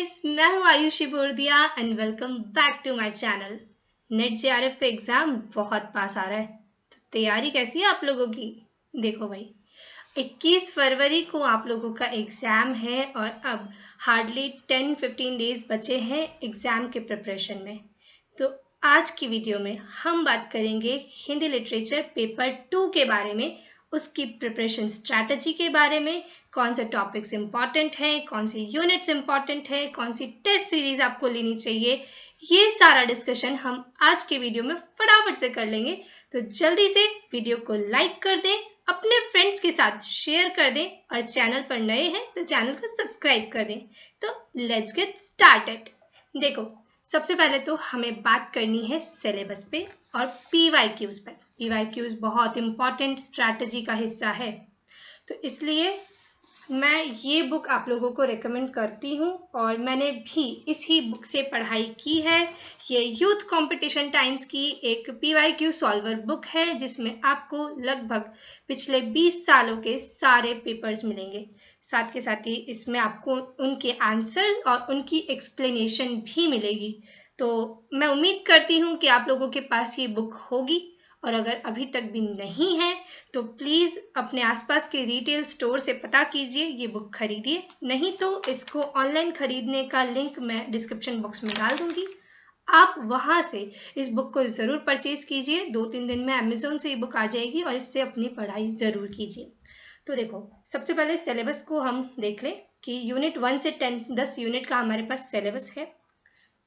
Guys, मैं हूं Ayushi Bordia and welcome back to my channel. NET JRF का एग्जाम बहुत पास आ रहा है, तो तैयारी कैसी है आप लोगों की? देखो भाई, 21 फरवरी को आप लोगों का एग्जाम है और अब हार्डली 10-15 डेज बचे हैं एग्जाम के प्रिपरेशन में। तो आज की वीडियो में हम बात करेंगे हिंदी लिटरेचर पेपर 2 के बारे में, उसकी प्रिपरेशन स्ट्रैटेजी के बारे में, कौन से टॉपिक्स इंपॉर्टेंट हैं, कौन सी यूनिट्स इंपॉर्टेंट है, कौन सी टेस्ट सीरीज आपको लेनी चाहिए। ये सारा डिस्कशन हम आज के वीडियो में फटाफट से कर लेंगे। तो जल्दी से वीडियो को लाइक कर दें, अपने फ्रेंड्स के साथ शेयर कर दें और चैनल पर नए हैं तो चैनल को सब्सक्राइब कर दें। तो लेट्स गेट स्टार्टेड। देखो, सबसे पहले तो हमें बात करनी है सिलेबस पे और पीवाईक्यूज पर। पीवाईक्यूज बहुत इंपॉर्टेंट स्ट्रैटेजी का हिस्सा है, तो इसलिए मैं ये बुक आप लोगों को रेकमेंड करती हूँ और मैंने भी इसी बुक से पढ़ाई की है। ये यूथ कंपटीशन टाइम्स की एक पीवाईक्यू सॉल्वर बुक है, जिसमें आपको लगभग पिछले 20 सालों के सारे पेपर्स मिलेंगे। साथ के साथ ही इसमें आपको उनके आंसर्स और उनकी एक्सप्लेनेशन भी मिलेगी। तो मैं उम्मीद करती हूँ कि आप लोगों के पास ये बुक होगी, और अगर अभी तक भी नहीं है तो प्लीज़ अपने आसपास के रिटेल स्टोर से पता कीजिए, ये बुक खरीदिए। नहीं तो इसको ऑनलाइन खरीदने का लिंक मैं डिस्क्रिप्शन बॉक्स में डाल दूंगी, आप वहाँ से इस बुक को ज़रूर परचेज कीजिए। 2-3 दिन में अमेज़ोन से ये बुक आ जाएगी और इससे अपनी पढ़ाई ज़रूर कीजिए। तो देखो, सबसे पहले सिलेबस को हम देख लें कि यूनिट 1 से 10 यूनिट का हमारे पास सिलेबस है।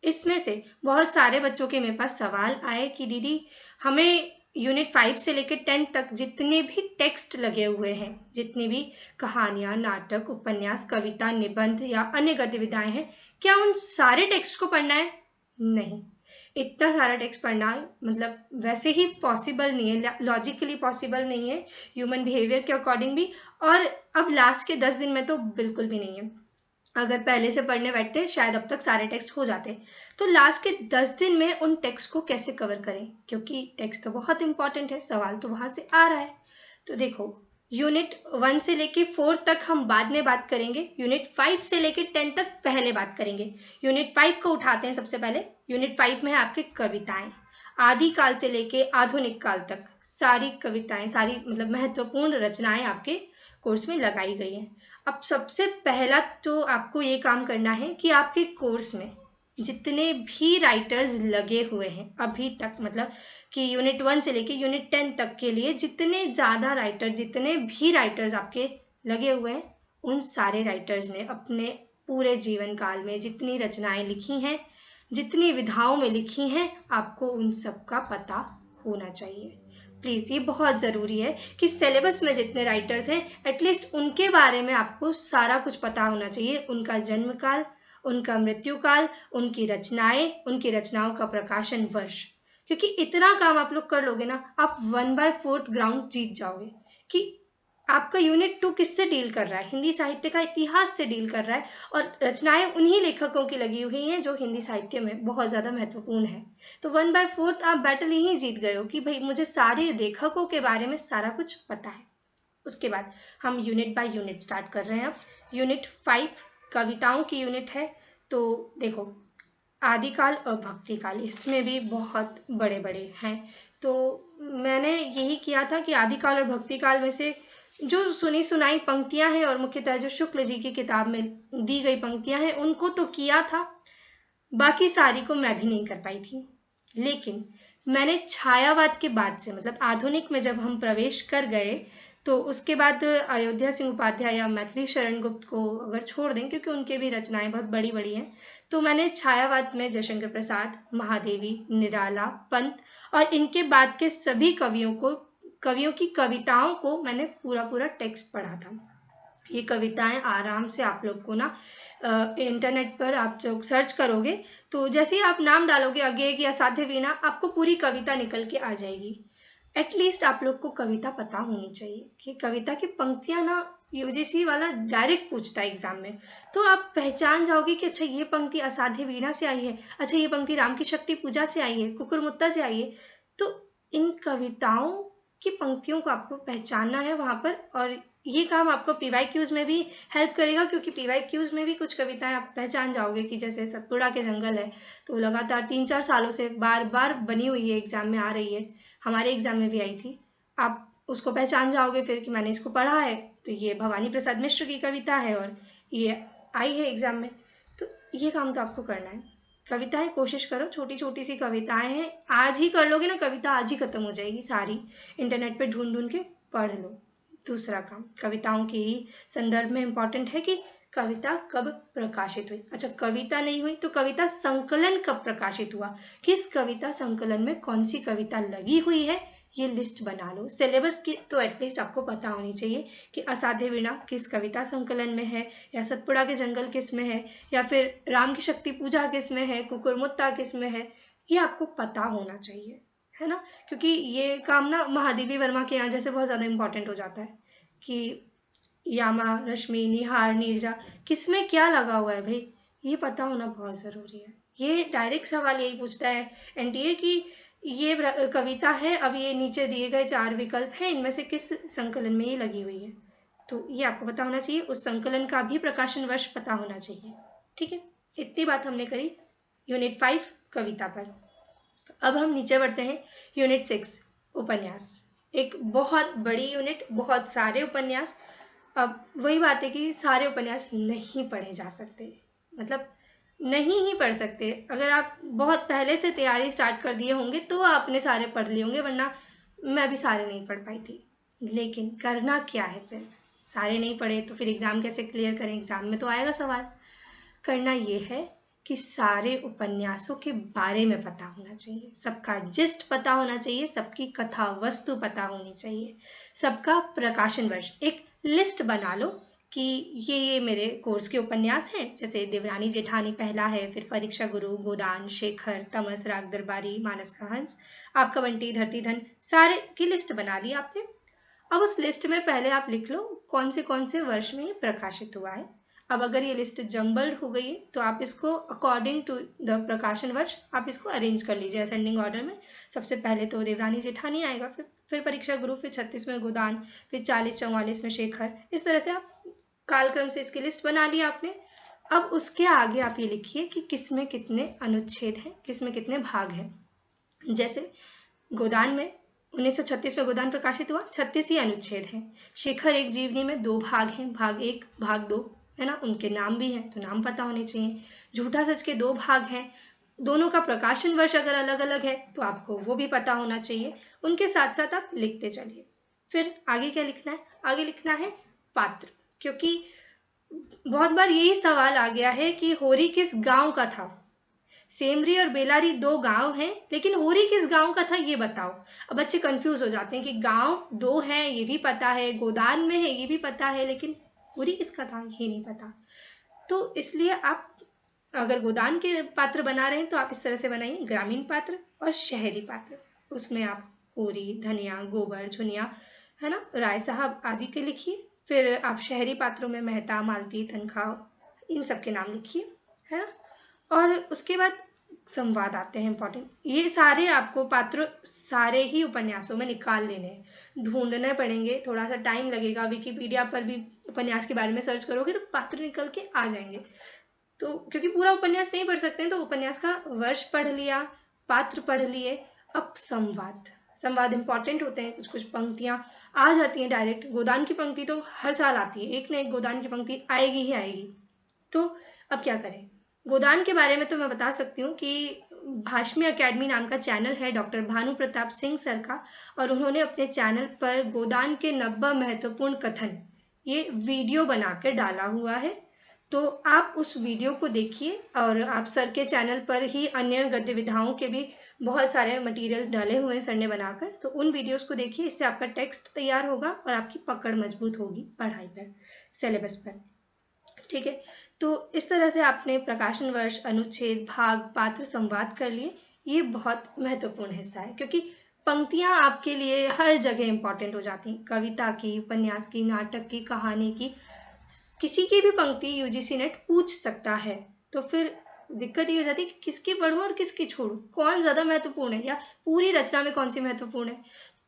इसमें से बहुत सारे बच्चों के मेरे पास सवाल आए कि दीदी, हमें यूनिट 5 से लेकर 10 तक जितने भी टेक्स्ट लगे हुए हैं, जितनी भी कहानियाँ, नाटक, उपन्यास, कविता, निबंध या अन्य गतिविधियाँ हैं, क्या उन सारे टेक्स्ट को पढ़ना है? नहीं, इतना सारा टेक्स्ट पढ़ना मतलब वैसे ही पॉसिबल नहीं है, लॉजिकली पॉसिबल नहीं है, ह्यूमन बिहेवियर के अकॉर्डिंग भी, और अब लास्ट के 10 दिन में तो बिल्कुल भी नहीं है। अगर पहले से पढ़ने बैठते शायद अब तक सारे टेक्स्ट हो जाते। तो लास्ट के 10 दिन में उन टेक्स्ट को कैसे कवर करें, क्योंकि टेक्स्ट तो बहुत इंपॉर्टेंट है, सवाल तो वहां से आ रहा है। तो देखो, यूनिट 1 से लेके 4 तक हम बाद में बात करेंगे, यूनिट 5 से लेके 10 तक पहले बात करेंगे। यूनिट 5 को उठाते हैं सबसे पहले। यूनिट 5 में है आपकी कविताएं। आदिकाल से लेके आधुनिक काल तक सारी कविताएं, सारी मतलब महत्वपूर्ण रचनाएं आपके कोर्स में लगाई गई हैं। अब सबसे पहला तो आपको ये काम करना है कि आपके कोर्स में जितने भी राइटर्स लगे हुए हैं अभी तक, मतलब कि यूनिट 1 से लेके यूनिट 10 तक के लिए जितने ज़्यादा राइटर, जितने भी राइटर्स आपके लगे हुए हैं, उन सारे राइटर्स ने अपने पूरे जीवन काल में जितनी रचनाएं लिखी हैं, जितनी विधाओं में लिखी हैं, आपको उन सब का पता होना चाहिए। प्लीज़, ये बहुत ज़रूरी है कि सिलेबस में जितने राइटर्स हैं एटलीस्ट उनके बारे में आपको सारा कुछ पता होना चाहिए। उनका जन्म काल, उनका मृत्यु काल, उनकी रचनाएं, उनकी रचनाओं का प्रकाशन वर्ष। क्योंकि इतना काम आप लोग कर लोगे ना, आप 1/4 ग्राउंड जीत जाओगे कि आपका यूनिट 2 किससे डील कर रहा है, हिंदी साहित्य का इतिहास से डील कर रहा है, और रचनाएं उन्हीं लेखकों की लगी हुई हैं जो हिंदी साहित्य में बहुत ज़्यादा महत्वपूर्ण है। तो 1/4 आप बैटल यहीं जीत गए हो कि भाई मुझे सारे लेखकों के बारे में सारा कुछ पता है। उसके बाद हम यूनिट बाय यूनिट स्टार्ट कर रहे हैं। अब यूनिट 5 कविताओं की यूनिट है। तो देखो, आदिकाल और भक्तिकाल, इसमें भी बहुत बड़े बड़े हैं। तो मैंने यही किया था कि आदिकाल और भक्तिकाल में से जो सुनी सुनाई पंक्तियां हैं और मुख्यतः जो शुक्ल जी की किताब में दी गई पंक्तियां हैं उनको तो किया था, बाकी सारी को मैं भी नहीं कर पाई थी। लेकिन मैंने छायावाद के बाद से, मतलब आधुनिक में जब हम प्रवेश कर गए, तो उसके बाद अयोध्या सिंह उपाध्याय या मैथिली शरण गुप्त को अगर छोड़ दें, क्योंकि उनके भी रचनाएं बहुत बड़ी बड़ी हैं, तो मैंने छायावाद में जयशंकर प्रसाद, महादेवी, निराला, पंत और इनके बाद के सभी कवियों की कविताओं को मैंने पूरा टेक्स्ट पढ़ा था। ये कविताएं आराम से आप लोग को ना इंटरनेट पर आप जो सर्च करोगे, तो जैसे ही आप नाम डालोगे अज्ञेय या असाध्य वीणा, आपको पूरी कविता निकल के आ जाएगी। एटलीस्ट आप लोग को कविता पता होनी चाहिए कि कविता की पंक्तियां ना यूजीसी वाला डायरेक्ट पूछता है एग्जाम में, तो आप पहचान जाओगे कि अच्छा ये पंक्ति असाध्य वीणा से आई है, अच्छा ये पंक्ति राम की शक्ति पूजा से आई है, कुकुरमुत्ता से आई है। तो इन कविताओं की पंक्तियों को आपको पहचानना है वहां पर, और ये काम आपको PYQs में भी हेल्प करेगा, क्योंकि PYQs में भी कुछ कविताएं आप पहचान जाओगे कि जैसे सतपुड़ा के जंगल है, तो लगातार 3-4 सालों से बार बार बनी हुई है, एग्जाम में आ रही है, हमारे एग्जाम में भी आई थी। आप उसको पहचान जाओगे फिर कि मैंने इसको पढ़ा है, तो ये भवानी प्रसाद मिश्र की कविता है और ये आई है एग्जाम में। तो ये काम तो आपको करना है। कविताएं कोशिश करो, छोटी छोटी सी कविताएं हैं, आज ही कर लोगे ना कविता आज ही खत्म हो जाएगी सारी, इंटरनेट पे ढूंढ ढूंढ के पढ़ लो। दूसरा काम कविताओं के ही संदर्भ में इम्पोर्टेंट है कि कविता कब प्रकाशित हुई। अच्छा, कविता नहीं हुई तो कविता संकलन कब प्रकाशित हुआ, किस कविता संकलन में कौन सी कविता लगी हुई है, ये लिस्ट बना लो। सिलेबस की तो एटलीस्ट आपको पता होनी चाहिए कि असाध्य वीणा किस कविता संकलन में है, या सतपुड़ा के जंगल किस में है, या फिर राम की शक्ति पूजा किस में है, कुकुरमुत्ता किस में है, ये आपको पता होना चाहिए, है ना। क्योंकि ये काम ना महादेवी वर्मा के यहाँ जैसे बहुत ज़्यादा इम्पोर्टेंट हो जाता है कि यामा, रश्मि, निहार, नीरजा किस में क्या लगा हुआ है भाई, ये पता होना बहुत ज़रूरी है। ये डायरेक्ट सवाल यही पूछता है NTA कि ये कविता है, अब ये नीचे दिए गए 4 विकल्प हैं, इनमें से किस संकलन में ये लगी हुई है, तो ये आपको पता होना चाहिए। उस संकलन का भी प्रकाशन वर्ष पता होना चाहिए। ठीक है, इतनी बात हमने करी यूनिट 5 कविता पर। अब हम नीचे बढ़ते हैं यूनिट 6 उपन्यास। एक बहुत बड़ी यूनिट, बहुत सारे उपन्यास। अब वही बात है कि सारे उपन्यास नहीं पढ़े जा सकते, मतलब नहीं ही पढ़ सकते। अगर आप बहुत पहले से तैयारी स्टार्ट कर दिए होंगे तो आपने सारे पढ़ लिए होंगे, वरना मैं भी सारे नहीं पढ़ पाई थी। लेकिन करना क्या है फिर, सारे नहीं पढ़े तो फिर एग्जाम कैसे क्लियर करें, एग्जाम में तो आएगा सवाल। करना ये है कि सारे उपन्यासों के बारे में पता होना चाहिए, सबका जिस्ट पता होना चाहिए, सबकी कथा वस्तु पता होनी चाहिए, सबका प्रकाशन वर्ष। एक लिस्ट बना लो कि ये मेरे कोर्स के उपन्यास हैं, जैसे देवरानी जेठानी पहला है, फिर परीक्षा गुरु, गोदान, शेखर, तमस, राग दरबारी, मानस का हंस, आपका बंटी, धरती धन, सारे की लिस्ट बना ली आपने। अब उस लिस्ट में पहले आप लिख लो कौन से वर्ष में ये प्रकाशित हुआ है। अब अगर ये लिस्ट जम्बल्ड हो गई है तो आप इसको अकॉर्डिंग टू द प्रकाशन वर्ष आप इसको अरेंज कर लीजिए असेंडिंग ऑर्डर में। सबसे पहले तो देवरानी जेठानी आएगा, फिर परीक्षा गुरु, फिर 36 में गोदान, फिर 40-44 में शेखर। इस तरह से आप कालक्रम से इसकी लिस्ट बना ली आपने। अब उसके आगे आप ये लिखिए कि किसमें कितने अनुच्छेद हैं, किसमें कितने भाग हैं। जैसे गोदान में 1936 में गोदान प्रकाशित हुआ, 36 ही अनुच्छेद हैं। शेखर एक जीवनी में 2 भाग हैं, भाग 1 भाग 2, है ना, उनके नाम भी हैं तो नाम पता होने चाहिए। झूठा सच के 2 भाग हैं, दोनों का प्रकाशन वर्ष अगर अलग अलग है तो आपको वो भी पता होना चाहिए। उनके साथ साथ आप लिखते चलिए। फिर आगे क्या लिखना है, आगे लिखना है पात्र, क्योंकि बहुत बार यही सवाल आ गया है कि होरी किस गांव का था। सेमरी और बेलारी 2 गांव हैं, लेकिन होरी किस गांव का था ये बताओ। अब बच्चे कंफ्यूज हो जाते हैं कि गांव 2 हैं ये भी पता है, गोदान में है ये भी पता है, लेकिन होरी किसका था ये नहीं पता। तो इसलिए आप अगर गोदान के पात्र बना रहे हैं तो आप इस तरह से बनाइए, ग्रामीण पात्र और शहरी पात्र। उसमें आप होरी, धनिया, गोबर, झुनिया, है ना, राय साहब आदि के लिखिए। फिर आप शहरी पात्रों में मेहता, मालती, तनख्वाह, इन सब के नाम लिखिए, है ना। और उसके बाद संवाद आते हैं इंपॉर्टेंट। ये सारे आपको पात्र सारे ही उपन्यासों में निकाल लेने हैं, ढूंढने पड़ेंगे, थोड़ा सा टाइम लगेगा। विकिपीडिया पर भी उपन्यास के बारे में सर्च करोगे तो पात्र निकल के आ जाएंगे। तो क्योंकि पूरा उपन्यास नहीं पढ़ सकते हैं तो उपन्यास का वर्ष पढ़ लिया, पात्र पढ़ लिए। अब संवाद इंपॉर्टेंट होते हैं। कुछ कुछ पंक्तियां आ जाती हैं डायरेक्ट, गोदान की पंक्ति तो हर साल आती है, एक न एक गोदान की पंक्ति आएगी ही आएगी। तो अब क्या करें, गोदान के बारे में तो मैं बता सकती हूँ कि भाष्मी अकेडमी नाम का चैनल है डॉक्टर भानु प्रताप सिंह सर का, और उन्होंने अपने चैनल पर गोदान के 90 महत्वपूर्ण कथन ये वीडियो बनाकर डाला हुआ है। तो आप उस वीडियो को देखिए, और आप सर के चैनल पर ही अन्य गद्य विधाओं के भी बहुत सारे मटेरियल डाले हुए हैं सर ने बनाकर, तो उन वीडियोस को देखिए। इससे आपका टेक्स्ट तैयार होगा और आपकी पकड़ मजबूत होगी पढ़ाई पर, सिलेबस पर। ठीक है, तो इस तरह से आपने प्रकाशन वर्ष, अनुच्छेद, भाग, पात्र, संवाद कर लिए। ये बहुत महत्वपूर्ण हिस्सा है क्योंकि पंक्तियां आपके लिए हर जगह इंपॉर्टेंट हो जाती हैं। कविता की, उपन्यास की, नाटक की, कहानी की, किसी की भी पंक्ति यूजीसी नेट पूछ सकता है। तो फिर दिक्कत ये हो जाती है कि किसकी पढ़ूं और किसकी छोड़ूं, कौन ज्यादा महत्वपूर्ण है, या पूरी रचना में कौन सी महत्वपूर्ण है।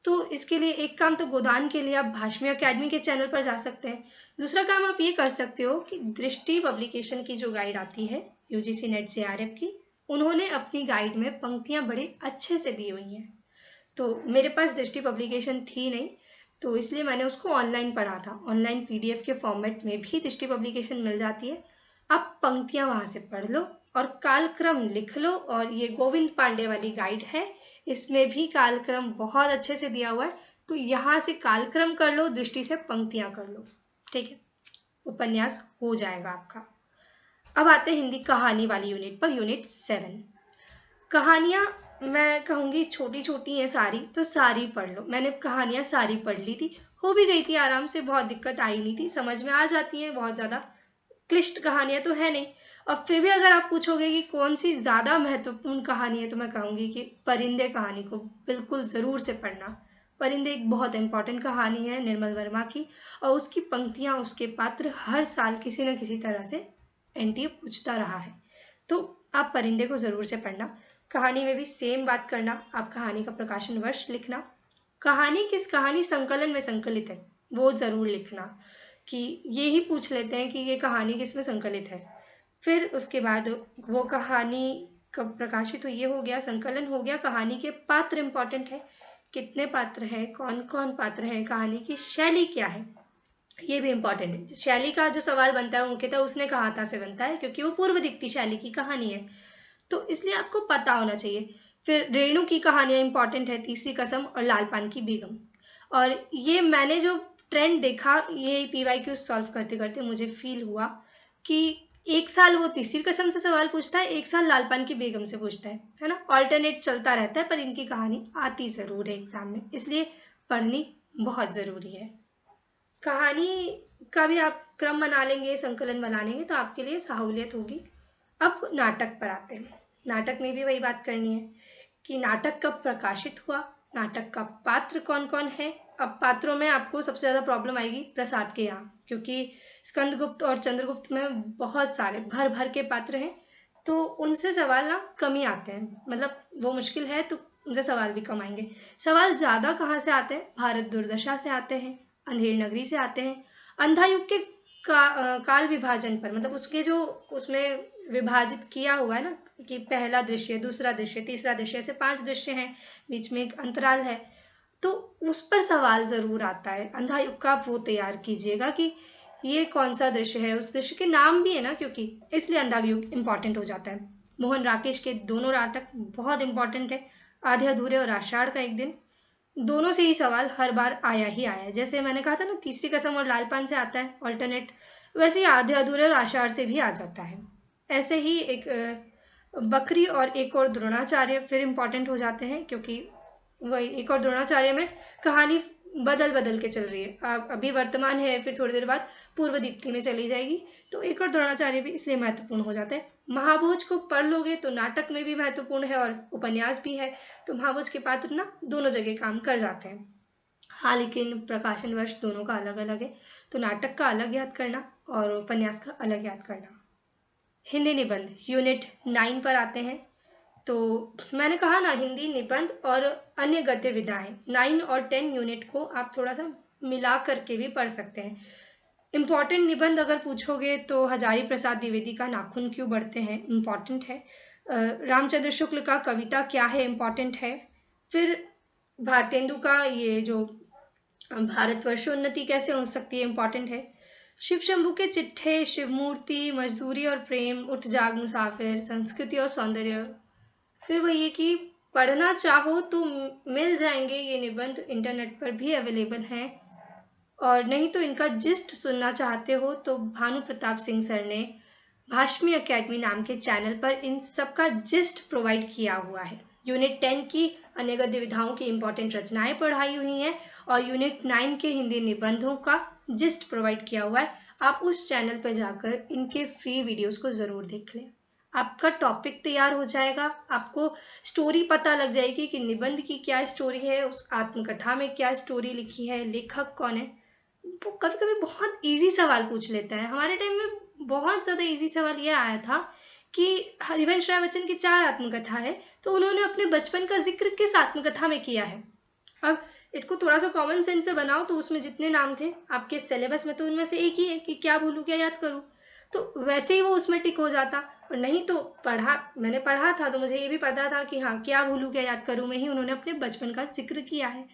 तो इसके लिए एक काम तो गोदान के लिए आप भाष्मी अकेडमी के चैनल पर जा सकते हैं। दूसरा काम आप ये कर सकते हो कि दृष्टि पब्लिकेशन की जो गाइड आती है यूजीसी नेट जेआरएफ की, उन्होंने अपनी गाइड में पंक्तियां बड़े अच्छे से दी हुई हैं। तो मेरे पास दृष्टि पब्लिकेशन थी नहीं, तो इसलिए मैंने उसको ऑनलाइन पढ़ा था। ऑनलाइन पीडीएफ के फॉर्मेट में भी दृष्टि पब्लिकेशन मिल जाती है, आप पंक्तियां वहां से पढ़ लो और कालक्रम लिख लो। और ये गोविंद पांडे वाली गाइड है, इसमें भी कालक्रम बहुत अच्छे से दिया हुआ है, तो यहाँ से कालक्रम कर लो, दृष्टि से पंक्तियां कर लो, ठीक है, उपन्यास हो जाएगा आपका। अब आते हैं हिंदी कहानी वाली यूनिट पर, यूनिट 7। कहानियां मैं कहूँगी छोटी छोटी हैं सारी, तो सारी पढ़ लो। मैंने कहानियां सारी पढ़ ली थी, हो भी गई थी आराम से, बहुत दिक्कत आई नहीं थी, समझ में आ जाती हैं, बहुत ज़्यादा क्लिष्ट कहानियां तो है नहीं। और फिर भी अगर आप पूछोगे कि कौन सी ज़्यादा महत्वपूर्ण कहानी है, तो मैं कहूँगी कि परिंदे कहानी को बिल्कुल ज़रूर से पढ़ना। परिंदे एक बहुत इंपॉर्टेंट कहानी है निर्मल वर्मा की, और उसकी पंक्तियाँ, उसके पात्र हर साल किसी न किसी तरह से एनटीए पूछता रहा है, तो आप परिंदे को ज़रूर से पढ़ना। कहानी में भी सेम बात करना, आप कहानी का प्रकाशन वर्ष लिखना, कहानी किस कहानी संकलन में संकलित है वो ज़रूर लिखना, कि ये ही पूछ लेते हैं कि ये कहानी किस में संकलित है। फिर उसके बाद वो कहानी कब प्रकाशित हुई, ये हो गया, संकलन हो गया। कहानी के पात्र इंपॉर्टेंट है, कितने पात्र हैं, कौन कौन पात्र हैं, कहानी की शैली क्या है, ये भी इंपॉर्टेंट है। शैली का जो सवाल बनता है मुख्यतः उसने कहा था से बनता है, क्योंकि वो पूर्व दिक्ति शैली की कहानी है, तो इसलिए आपको पता होना चाहिए। फिर रेणु की कहानियां इंपॉर्टेंट है, तीसरी कसम और लालपान की बेगम। और ये मैंने जो ट्रेंड देखा, ये पीवाईक्यू सॉल्व करते करते मुझे फील हुआ कि एक साल वो तीसरी कसम से सवाल पूछता है, एक साल लालपान की बेगम से पूछता है ना, ऑल्टरनेट चलता रहता है, पर इनकी कहानी आती जरूर है एग्जाम में, इसलिए पढ़नी बहुत जरूरी है। कहानी का भी आप क्रम बना लेंगे, संकलन बना लेंगे, तो आपके लिए सहूलियत होगी। अब नाटक पर आते हैं। नाटक में भी वही बात करनी है कि नाटक कब प्रकाशित हुआ, नाटक का पात्र कौन कौन है। अब पात्रों में आपको सबसे ज्यादा प्रॉब्लम आएगी प्रसाद के यहाँ, क्योंकि स्कंदगुप्त और चंद्रगुप्त में बहुत सारे भर भर के पात्र हैं, तो उनसे सवाल ना कम ही आते हैं, मतलब वो मुश्किल है तो उनसे सवाल भी कम आएंगे। सवाल ज्यादा कहाँ से आते हैं, भारत दुर्दशा से आते हैं, अंधेर नगरी से आते हैं, अंधायुग के काल विभाजन पर, मतलब उसके जो उसमें विभाजित किया हुआ है ना, कि पहला दृश्य, दूसरा दृश्य, तीसरा दृश्य, ऐसे 5 दृश्य हैं, बीच में एक अंतराल है, तो उस पर सवाल जरूर आता है। अंधायुग का आप वो तैयार कीजिएगा कि ये कौन सा दृश्य है, उस दृश्य के नाम भी है ना, क्योंकि इसलिए अंधायुग इंपॉर्टेंट हो जाता है। मोहन राकेश के दोनों नाटक बहुत इंपॉर्टेंट है, आधे अधूरे और आषाढ़ का एक दिन, दोनों से ही सवाल हर बार आया ही आया है। जैसे मैंने कहा था ना, तीसरी कसम और लालपान से आता है ऑल्टरनेट, वैसे ही आधे अधूरे और आषाढ़ से भी आ जाता है। ऐसे ही एक बकरी और एक और द्रोणाचार्य फिर इंपॉर्टेंट हो जाते हैं, क्योंकि वही एक और द्रोणाचार्य में कहानी बदल बदल के चल रही है, अभी वर्तमान है, फिर थोड़ी देर बाद पूर्व दीप्ति में चली जाएगी, तो एक और द्रोणाचार्य भी इसलिए महत्वपूर्ण हो जाता है। महाभोज को पढ़ लोगे तो नाटक में भी महत्वपूर्ण है और उपन्यास भी है, तो महाभोज के पात्र ना दोनों जगह काम कर जाते हैं। हाँ, लेकिन प्रकाशन वर्ष दोनों का अलग अलग है, तो नाटक का अलग याद करना और उपन्यास का अलग याद करना। हिंदी निबंध यूनिट 9 पर आते हैं। तो मैंने कहा ना, हिंदी निबंध और अन्य गद्य विधाएं 9 और 10 यूनिट को आप थोड़ा सा मिला करके भी पढ़ सकते हैं। इम्पॉर्टेंट निबंध अगर पूछोगे तो हजारी प्रसाद द्विवेदी का नाखून क्यों बढ़ते हैं, इम्पॉर्टेंट है। रामचंद्र शुक्ल का कविता क्या है, इम्पॉर्टेंट है। फिर भारतेंदु का ये जो भारतवर्षोन्नति कैसे हो सकती है, इम्पॉर्टेंट है। शिव शंभू के चिट्ठे, शिवमूर्ति, मजदूरी और प्रेम, उठ जाग मुसाफिर, संस्कृति और सौंदर्य। फिर वही है कि पढ़ना चाहो तो मिल जाएंगे ये निबंध, इंटरनेट पर भी अवेलेबल हैं, और नहीं तो इनका जिस्ट सुनना चाहते हो तो भानु प्रताप सिंह सर ने भाष्मी अकेडमी नाम के चैनल पर इन सबका जिस्ट प्रोवाइड किया हुआ है। यूनिट 10 की अन्य गद्य विधाओं की इंपॉर्टेंट रचनाएं पढ़ाई हुई हैं, और यूनिट 9 के हिंदी निबंधों का जिस्ट प्रोवाइड किया हुआ है। आप उस चैनल पर जाकर इनके फ्री वीडियोस को जरूर देख लें, आपका टॉपिक तैयार हो जाएगा, आपको स्टोरी पता लग जाएगी कि निबंध की क्या स्टोरी है, उस आत्मकथा में क्या स्टोरी लिखी है, लेखक कौन है। वो कभी कभी बहुत इजी सवाल पूछ लेता है, हमारे टाइम में बहुत ज्यादा इजी सवाल ये आया था कि हरिवंश राय बच्चन की 4 आत्मकथा है, तो उन्होंने अपने बचपन का जिक्र किस आत्मकथा में किया है। अब इसको थोड़ा सा कॉमन सेंस से बनाओ तो उसमें जितने नाम थे आपके सिलेबस में तो उनमें से एक ही है कि क्या भूलूं क्या याद करूं, तो वैसे ही वो उसमें टिक हो जाता। और नहीं तो मैंने पढ़ा था तो मुझे ये भी पता था कि हाँ क्या भूलूं क्या याद करूं में ही उन्होंने अपने बचपन का जिक्र किया है।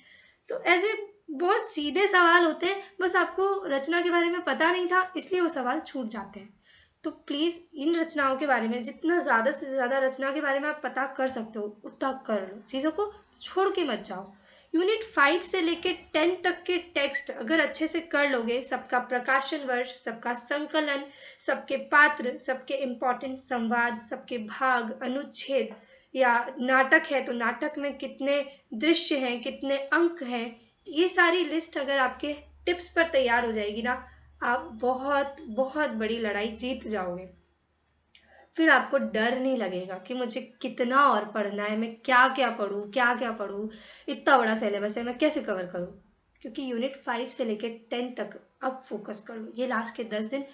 तो ऐसे बहुत सीधे सवाल होते हैं, बस आपको रचना के बारे में पता नहीं था इसलिए वो सवाल छूट जाते हैं। तो प्लीज इन रचनाओं के बारे में जितना ज्यादा से ज्यादा रचना के बारे में आप पता कर सकते हो उतना कर लो, चीजों को छोड़ के मत जाओ। यूनिट 5 से लेके 10 तक के टेक्स्ट अगर अच्छे से कर लोगे, सबका प्रकाशन वर्ष, सबका संकलन, सबके पात्र, सबके इम्पोर्टेंट संवाद, सबके भाग, अनुच्छेद, या नाटक है तो नाटक में कितने दृश्य हैं, कितने अंक हैं, ये सारी लिस्ट अगर आपके टिप्स पर तैयार हो जाएगी ना, आप बहुत बहुत बड़ी लड़ाई जीत जाओगे। फिर आपको डर नहीं लगेगा कि मुझे कितना और पढ़ना है, मैं क्या क्या पढूं, क्या क्या पढूं, इतना बड़ा सिलेबस है मैं कैसे कवर करूं। क्योंकि यूनिट 5 से लेकर 10 तक अब फोकस कर लो। ये लास्ट के 10 दिन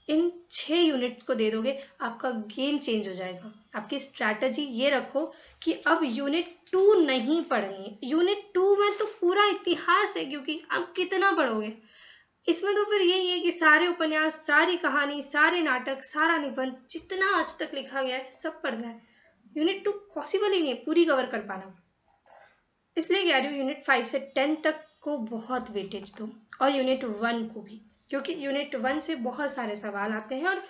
इन 6 यूनिट्स को दे दोगे, आपका गेम चेंज हो जाएगा। आपकी स्ट्रैटेजी ये रखो कि अब यूनिट 2 नहीं पढ़नी है। यूनिट 2 में तो पूरा इतिहास है, क्योंकि अब कितना पढ़ोगे। इसमें तो फिर यही है कि सारे उपन्यास, सारी कहानी, सारे नाटक, सारा निबंध जितना आज तक लिखा गया है सब पढ़ना है। यूनिट 2 पॉसिबल ही नहीं है पूरी कवर कर पाना। इसलिए कह रही हूँ यूनिट 5 से 10 तक को बहुत वेटेज दो, और यूनिट 1 को भी, क्योंकि यूनिट 1 से बहुत सारे सवाल आते हैं और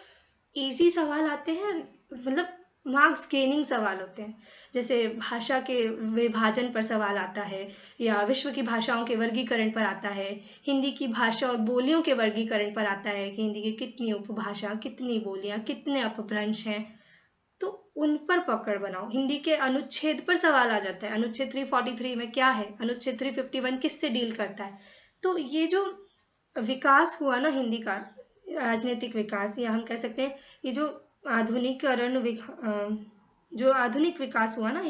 इजी सवाल आते हैं, मतलब मार्क्स गेनिंग सवाल होते हैं। जैसे भाषा के विभाजन पर सवाल आता है, या विश्व की भाषाओं के वर्गीकरण पर आता है, हिंदी की भाषा और बोलियों के वर्गीकरण पर आता है कि हिंदी की कितनी उपभाषा, कितनी बोलियां, कितने अपभ्रंश हैं, तो उन पर पकड़ बनाओ। हिंदी के अनुच्छेद पर सवाल आ जाता है, अनुच्छेद 343 में क्या है, अनुच्छेद 351 किससे डील करता है। तो ये जो विकास हुआ ना हिंदी का, राजनीतिक विकास, या हम कह सकते हैं ये जो आधुनिकरण जो आधुनिक विकास हुआ ना,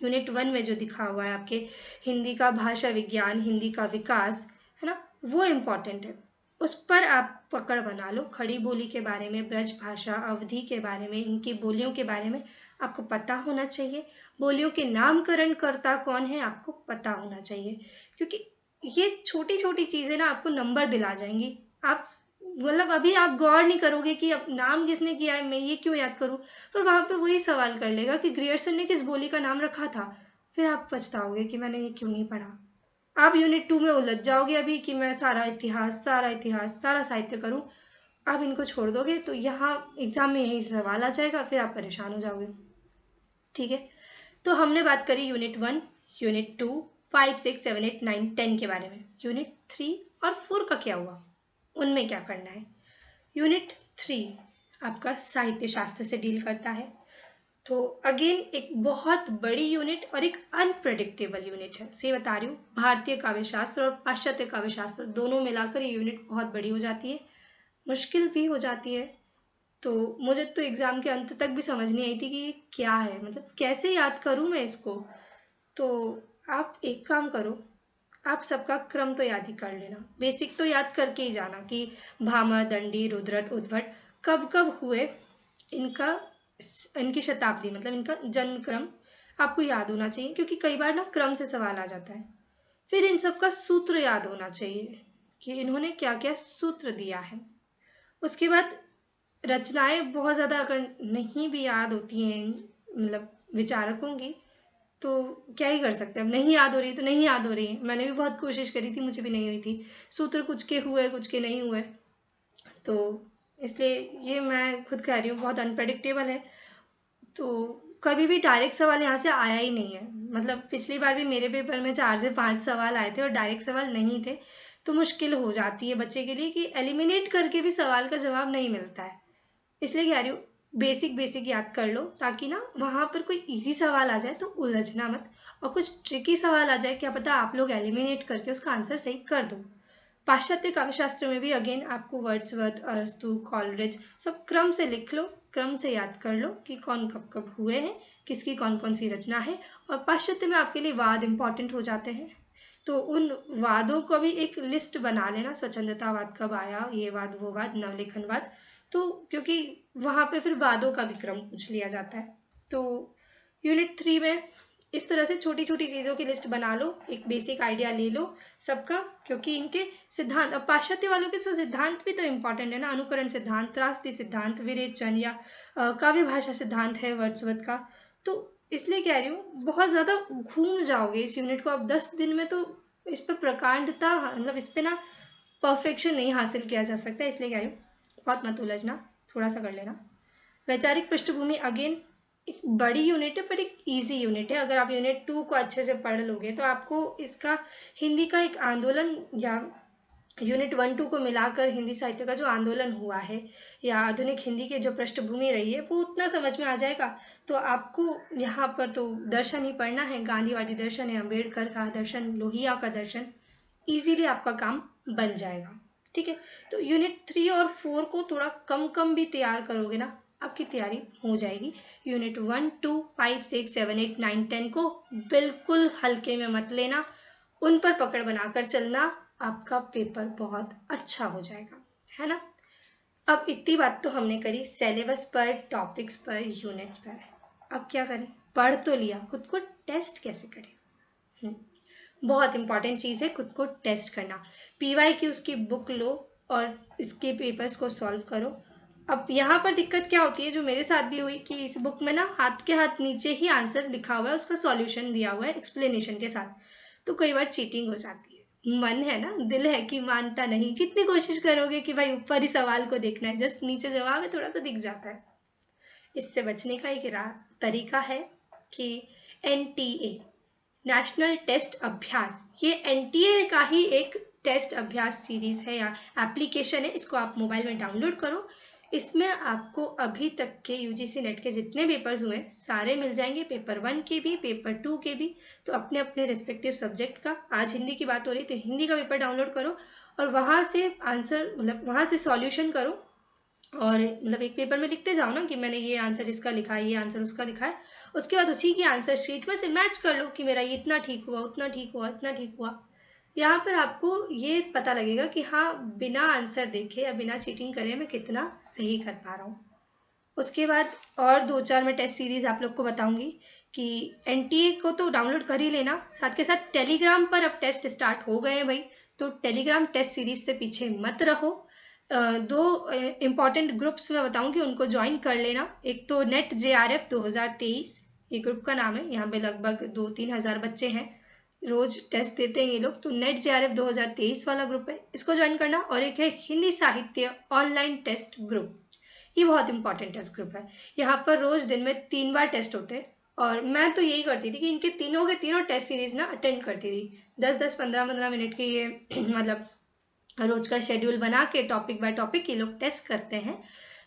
यूनिट 1 में जो दिखा हुआ है आपके, हिंदी का भाषा विज्ञान, हिंदी का विकास, है ना, वो इम्पोर्टेंट है। उस पर आप पकड़ बना लो। खड़ी बोली के बारे में, ब्रज भाषा, अवधि के बारे में, इनकी बोलियों के बारे में आपको पता होना चाहिए। बोलियों के नामकरण कर्ता कौन है आपको पता होना चाहिए, क्योंकि ये छोटी छोटी चीजें ना आपको नंबर दिला जाएंगी। आप मतलब अभी आप गौर नहीं करोगे कि अब नाम किसने किया है, मैं ये क्यों याद करूं, पर वहां पे वही सवाल कर लेगा कि ग्रियर्सन ने किस बोली का नाम रखा था। फिर आप पछताओगे कि मैंने ये क्यों नहीं पढ़ा। आप यूनिट 2 में उलझ जाओगे अभी कि मैं सारा इतिहास, सारा साहित्य करूं। आप इनको छोड़ दोगे तो यहाँ एग्जाम में यही सवाल आ जाएगा, फिर आप परेशान हो जाओगे। ठीक है, तो हमने बात करी यूनिट 1, यूनिट 2, 5, 6, 7, 8, 9, 10 के बारे में। यूनिट 3 और 4 का क्या हुआ, उनमें क्या करना है। यूनिट 3 आपका साहित्य शास्त्र से डील करता है। तो अगेन एक बहुत बड़ी यूनिट और एक अनप्रेडिक्टेबल यूनिट है। से बता रही हूँ, भारतीय काव्य शास्त्र और पाश्चात्य काव्य शास्त्र दोनों मिलाकर ये यूनिट बहुत बड़ी हो जाती है, मुश्किल भी हो जाती है। तो मुझे तो एग्जाम के अंत तक भी समझ नहीं आई थी कि क्या है, मतलब कैसे याद करूं मैं इसको। तो आप एक काम करो, आप सबका क्रम तो याद ही कर लेना, बेसिक तो याद करके ही जाना कि भामा, दंडी, रुद्रट, उद्भट कब कब हुए, इनका इनकी शताब्दी, मतलब इनका जन्म क्रम आपको याद होना चाहिए, क्योंकि कई बार ना क्रम से सवाल आ जाता है। फिर इन सब का सूत्र याद होना चाहिए कि इन्होंने क्या क्या सूत्र दिया है। उसके बाद रचनाएं बहुत ज़्यादा अगर नहीं भी याद होती हैं, मतलब विचारकों की, तो क्या ही कर सकते हैं। अब नहीं याद हो रही तो नहीं याद हो रही है, मैंने भी बहुत कोशिश करी थी, मुझे भी नहीं हुई थी। सूत्र कुछ के हुए, कुछ के नहीं हुए, तो इसलिए ये मैं खुद कह रही हूँ बहुत अनप्रेडिक्टेबल है। तो कभी भी डायरेक्ट सवाल यहाँ से आया ही नहीं है, मतलब पिछली बार भी मेरे पेपर में 4 से 5 सवाल आए थे और डायरेक्ट सवाल नहीं थे। तो मुश्किल हो जाती है बच्चे के लिए कि एलिमिनेट करके भी सवाल का जवाब नहीं मिलता है। इसलिए कह रही हूँ बेसिक बेसिक याद कर लो, ताकि ना वहां पर कोई इजी सवाल आ जाए तो उलझना मत, और कुछ ट्रिकी सवाल आ जाए क्या पता आप लोग एलिमिनेट करके उसका आंसर सही कर दो। पाश्चात्य काव्यशास्त्र में भी अगेन आपको वर्ड्सवर्थ, अरस्तु, कॉलरिज सब क्रम से लिख लो, क्रम से याद कर लो कि कौन कब कब हुए हैं, किसकी कौन कौन सी रचना है। और पाश्चात्य में आपके लिए वाद इंपॉर्टेंट हो जाते हैं, तो उन वादों को भी एक लिस्ट बना लेना, स्वच्छंदतावाद कब आया, ये वाद, वो वाद, नवलेखनवाद, तो क्योंकि वहां पे फिर वादों का भी क्रम पूछ लिया जाता है। तो यूनिट 3 में इस तरह से छोटी छोटी चीज़ों की लिस्ट बना लो, एक बेसिक आइडिया ले लो सबका, क्योंकि इनके सिद्धांत, अब पाश्चात्य वालों के सिद्धांत भी तो इम्पोर्टेंट है ना, अनुकरण सिद्धांत, त्रासदी सिद्धांत, विरेचन या काव्य भाषा सिद्धांत है वर्ड्सवर्थ का। तो इसलिए कह रही हूँ, बहुत ज़्यादा घूम जाओगे इस यूनिट को आप 10 दिन में, तो इस पर प्रकांडता, मतलब इस पर ना परफेक्शन नहीं हासिल किया जा सकता, इसलिए कह रही हूँ बहुत मत उलझना, थोड़ा सा कर लेना। वैचारिक पृष्ठभूमि अगेन एक बड़ी यूनिट है पर एक इजी यूनिट है। अगर आप यूनिट 2 को अच्छे से पढ़ लोगे तो आपको इसका हिंदी का एक आंदोलन, या यूनिट 1-2 को मिलाकर हिंदी साहित्य का जो आंदोलन हुआ है या आधुनिक हिंदी की जो पृष्ठभूमि रही है वो उतना समझ में आ जाएगा। तो आपको यहाँ पर तो दर्शन ही पढ़ना है, गांधीवादी दर्शन है, अम्बेडकर का दर्शन, लोहिया का दर्शन, इजीली आपका काम बन जाएगा। ठीक है, तो यूनिट 3 और 4 को थोड़ा कम कम भी तैयार करोगे ना, आपकी तैयारी हो जाएगी। यूनिट 1, 2, 5, 6, 7, 8, 9, 10 को बिल्कुल हल्के में मत लेना, उन पर पकड़ बनाकर चलना, आपका पेपर बहुत अच्छा हो जाएगा, है ना। अब इतनी बात तो हमने करी सिलेबस पर, टॉपिक्स पर, यूनिट्स पर। अब क्या करें, पढ़ तो लिया, खुद को टेस्ट कैसे करें। बहुत इंपॉर्टेंट चीज़ है खुद को टेस्ट करना। PYQs की बुक लो और इसके पेपर्स को सॉल्व करो। अब यहाँ पर दिक्कत क्या होती है, जो मेरे साथ भी हुई, कि इस बुक में ना हाथ के हाथ नीचे ही आंसर लिखा हुआ है, उसका सॉल्यूशन दिया हुआ है एक्सप्लेनेशन के साथ, तो कई बार चीटिंग हो जाती है। मन है ना, दिल है कि मानता नहीं, कितनी कोशिश करोगे कि भाई ऊपर ही सवाल को देखना है, जस्ट नीचे जवाब है थोड़ा सा दिख जाता है। इससे बचने का एक तरीका है कि NTA, नेशनल टेस्ट अभ्यास, ये NTA का ही एक टेस्ट अभ्यास सीरीज है या एप्लीकेशन है, इसको आप मोबाइल में डाउनलोड करो। इसमें आपको अभी तक के UGC नेट के जितने पेपर्स हुए सारे मिल जाएंगे, पेपर 1 के भी, पेपर 2 के भी। तो अपने अपने रिस्पेक्टिव सब्जेक्ट का, आज हिंदी की बात हो रही तो हिंदी का पेपर डाउनलोड करो और वहाँ से आंसर, मतलब वहाँ से सॉल्यूशन करो, और मतलब एक पेपर में लिखते जाओ ना कि मैंने ये आंसर इसका लिखा है, ये आंसर उसका लिखा है। उसके बाद उसी की आंसर शीट में से मैच कर लो कि मेरा ये इतना ठीक हुआ, उतना ठीक हुआ, इतना ठीक हुआ। यहाँ पर आपको ये पता लगेगा कि हाँ, बिना आंसर देखे या बिना चीटिंग करे मैं कितना सही कर पा रहा हूँ। उसके बाद और 2-4 मैं टेस्ट सीरीज आप लोग को बताऊंगी कि NTA को तो डाउनलोड कर ही लेना, साथ के साथ टेलीग्राम पर अब टेस्ट स्टार्ट हो गए हैं भाई, तो टेलीग्राम टेस्ट सीरीज से पीछे मत रहो। 2 इम्पॉर्टेंट ग्रुप्स में बताऊंगी, उनको ज्वाइन कर लेना। एक तो नेट JRF 2023, ये ग्रुप का नाम है, यहाँ पे लगभग 2-3 हज़ार बच्चे हैं, रोज टेस्ट देते हैं ये लोग, तो नेट JRF 2023 वाला ग्रुप है, इसको ज्वाइन करना। और एक है हिंदी साहित्य ऑनलाइन टेस्ट ग्रुप, ये बहुत इंपॉर्टेंट टेस्ट ग्रुप है, यहाँ पर रोज दिन में 3 बार टेस्ट होते हैं। और मैं तो यही करती थी कि इनके तीनों के तीनों टेस्ट सीरीज ना अटेंड करती थी, 10-10, 15-15 मिनट के ये मतलब रोज का शेड्यूल बना के टॉपिक बाय टॉपिक ये लोग टेस्ट करते हैं।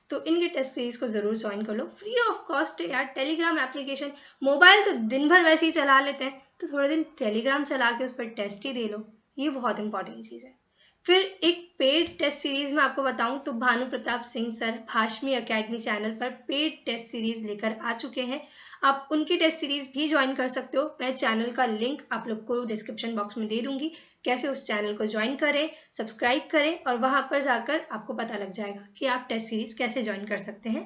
तो इनके टेस्ट सीरीज को जरूर ज्वाइन कर लो, फ्री ऑफ कॉस्ट है यार। टेलीग्राम एप्लीकेशन, मोबाइल तो दिन भर वैसे ही चला लेते हैं, तो थोड़े दिन टेलीग्राम चला के उस पर टेस्ट ही दे लो, ये बहुत इंपॉर्टेंट चीज़ है। फिर एक पेड टेस्ट सीरीज में आपको बताऊं तो Bhanu Pratap Singh sir Bhashmi academy channel पर पेड टेस्ट सीरीज लेकर आ चुके हैं, आप उनकी टेस्ट सीरीज भी ज्वाइन कर सकते हो। मैं चैनल का लिंक आप लोग को डिस्क्रिप्शन बॉक्स में दे दूंगी, कैसे उस चैनल को ज्वाइन करें, सब्सक्राइब करें, और वहां पर जाकर आपको पता लग जाएगा कि आप टेस्ट सीरीज कैसे ज्वाइन कर सकते हैं।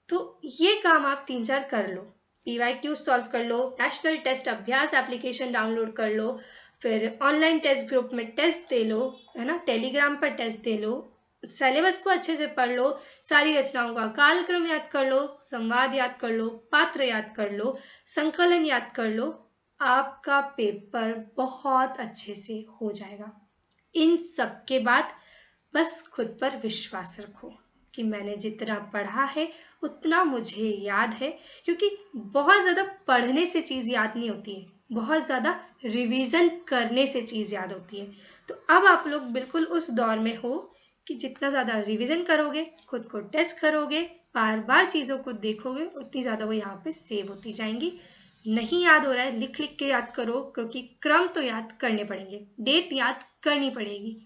तो ये काम आप 3-4 कर लो, PYQ सॉल्व कर लो, नेशनल टेस्ट अभ्यास एप्लीकेशन डाउनलोड कर लो, फिर ऑनलाइन टेस्ट ग्रुप में टेस्ट दे लो, है ना, टेलीग्राम पर टेस्ट दे लो, सिलेबस को अच्छे से पढ़ लो, सारी रचनाओं का कालक्रम याद कर लो, संवाद याद कर लो, पात्र याद कर लो, संकलन याद कर लो, आपका पेपर बहुत अच्छे से हो जाएगा। इन सब के बाद बस खुद पर विश्वास रखो कि मैंने जितना पढ़ा है उतना मुझे याद है, क्योंकि बहुत ज़्यादा पढ़ने से चीज़ याद नहीं होती है, बहुत ज़्यादा रिवीजन करने से चीज़ याद होती है। तो अब आप लोग बिल्कुल उस दौर में हो कि जितना ज़्यादा रिवीजन करोगे, खुद को टेस्ट करोगे, बार बार चीज़ों को देखोगे, उतनी ज़्यादा वो यहाँ पे सेव होती जाएंगी। नहीं याद हो रहा है, लिख लिख के याद करो, क्योंकि क्रम तो याद करने पड़ेंगे, डेट याद करनी पड़ेगी,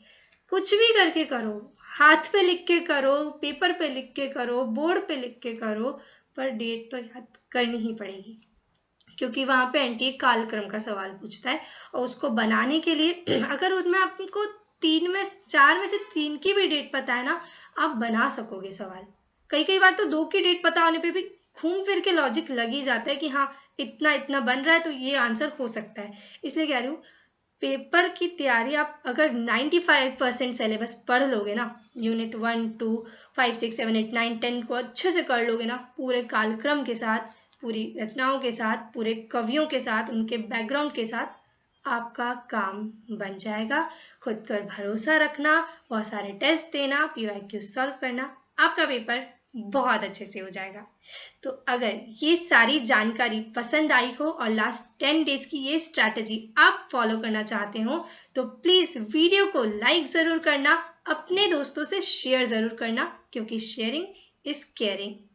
कुछ भी करके करो, हाथ पे लिख के करो, पेपर पे लिख के करो, बोर्ड पे लिख के करो, पर डेट तो याद करनी ही पड़ेगी, क्योंकि वहां पे NTA कालक्रम का सवाल पूछता है। और उसको बनाने के लिए अगर उसमें आपको 4 में से 3 की भी डेट पता है ना, आप बना सकोगे सवाल। कई बार तो 2 की डेट पता होने पे भी घूम फिर के लॉजिक लग ही जाता है कि हाँ इतना इतना बन रहा है तो ये आंसर हो सकता है। इसलिए कह रही हूँ पेपर की तैयारी आप अगर 95% सिलेबस पढ़ लोगे ना, यूनिट 1, 2, 5, 6, 7, 8, 9, 10 को अच्छे से कर लोगे ना, पूरे कालक्रम के साथ, पूरी रचनाओं के साथ, पूरे कवियों के साथ, उनके बैकग्राउंड के साथ, आपका काम बन जाएगा। खुद पर भरोसा रखना, बहुत सारे टेस्ट देना, PYQ सॉल्व करना, आपका पेपर बहुत अच्छे से हो जाएगा। तो अगर ये सारी जानकारी पसंद आई हो और लास्ट 10 डेज की ये स्ट्रैटेजी आप फॉलो करना चाहते हो तो प्लीज वीडियो को लाइक जरूर करना, अपने दोस्तों से शेयर जरूर करना, क्योंकि शेयरिंग इज केयरिंग।